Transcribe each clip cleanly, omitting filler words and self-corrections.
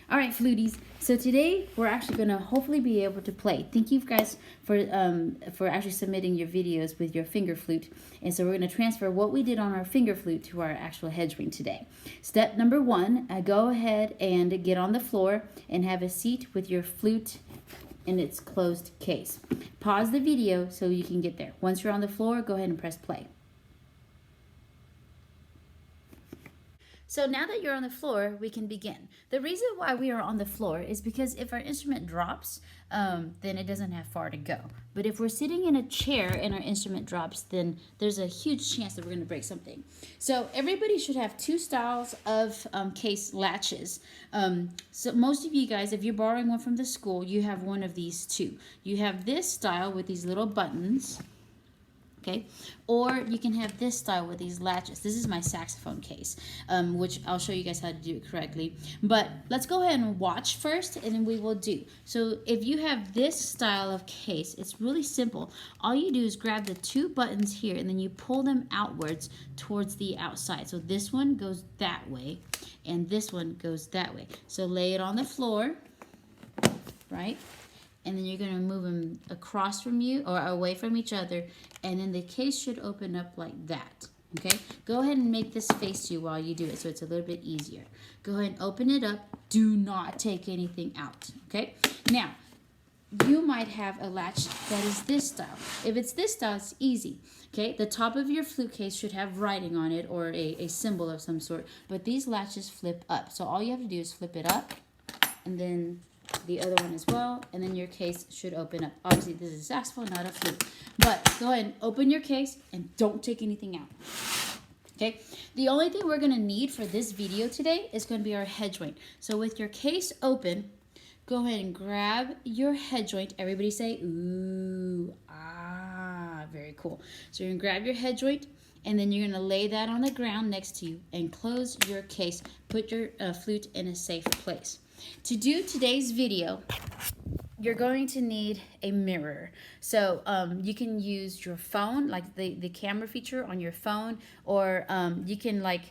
All right, fluties. So today we're actually going to hopefully be able to play. Thank you guys for actually submitting your videos with your finger flute. And so we're going to transfer what we did on our finger flute to our actual hedge ring today. Step number one, go ahead and get on the floor and have a seat with your flute in its closed case. Pause the video so you can get there. Once you're on the floor, go ahead and press play. So now that you're on the floor, we can begin. The reason why we are on the floor is because if our instrument drops, then it doesn't have far to go. But if we're sitting in a chair and our instrument drops, then there's a huge chance that we're going to break something. So everybody should have two styles of case latches. So most of you guys, if you're borrowing one from the school, you have one of these two. You have this style with these little buttons. Okay, or you can have this style with these latches. This is my saxophone case, which I'll show you guys how to do it correctly. But let's go ahead and watch first, and then we will do. So if you have this style of case, it's really simple. All you do is grab the two buttons here, and then you pull them outwards towards the outside. So this one goes that way, and this one goes that way. So lay it on the floor, right? And then you're going to move them across from you or away from each other, and then the case should open up like that. Okay, go ahead and make this face you while you do it so it's a little bit easier. Go ahead and open it up. Do not take anything out. Okay, now you might have a latch that is this style. If it's this style, it's easy. Okay, the top of your flute case should have writing on it or a symbol of some sort, but these latches flip up. So all you have to do is flip it up, and then the other one as well, and then your case should open up. Obviously, this is a saxophone, not a flute. But go ahead and open your case and don't take anything out. Okay, the only thing we're going to need for this video today is going to be our head joint. So with your case open, go ahead and grab your head joint. Everybody say, ooh, ah, very cool. So you're going to grab your head joint, and then you're going to lay that on the ground next to you and close your case. Put your flute in a safe place. To do today's video, you're going to need a mirror. So you can use your phone, like the camera feature on your phone, or you can like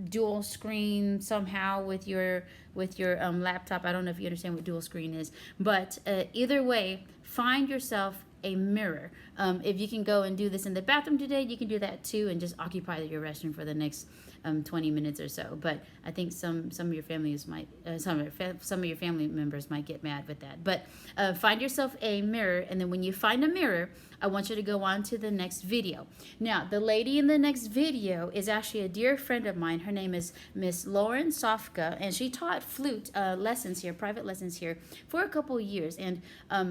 dual screen somehow with your laptop. I don't know if you understand what dual screen is, but either way, find yourself a mirror. If you can go and do this in the bathroom today, you can do that too, and just occupy your restroom for the next 20 minutes or so. But I think some of your families might, some of your family members might get mad with that. But find yourself a mirror, and then when you find a mirror, I want you to go on to the next video. Now, the lady in the next video is actually a dear friend of mine. Her name is Miss Lauren Sofka, and she taught flute lessons here, private lessons here, for a couple years. And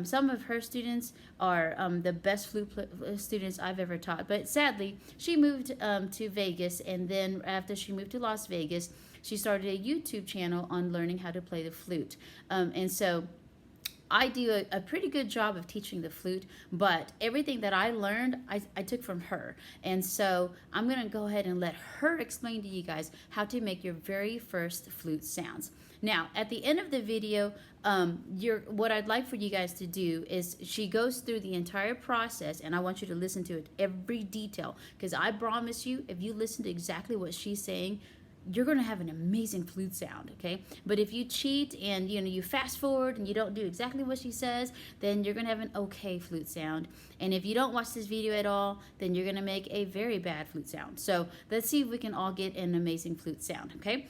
some of her students are the best flute students I've ever taught. But sadly, she moved to Vegas, and then after she moved to Las Vegas, she started a YouTube channel on learning how to play the flute. And so I do a pretty good job of teaching the flute, but everything that I learned, I took from her. And so I'm going to go ahead and let her explain to you guys how to make your very first flute sounds. Now, at the end of the video, what I'd like for you guys to do is she goes through the entire process, and I want you to listen to it, every detail, because I promise you, if you listen to exactly what she's saying, you're going to have an amazing flute sound, okay? But if you cheat and you fast forward and you don't do exactly what she says, then you're going to have an okay flute sound. And if you don't watch this video at all, then you're going to make a very bad flute sound. So let's see if we can all get an amazing flute sound, okay?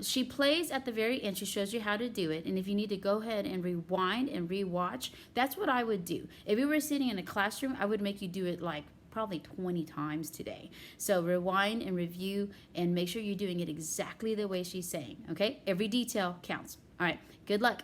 She plays at the very end. She shows you how to do it. And if you need to go ahead and rewind and rewatch, that's what I would do. If we were sitting in a classroom, I would make you do it like probably 20 times today. So rewind and review and make sure you're doing it exactly the way she's saying, okay? Every detail counts. All right, good luck.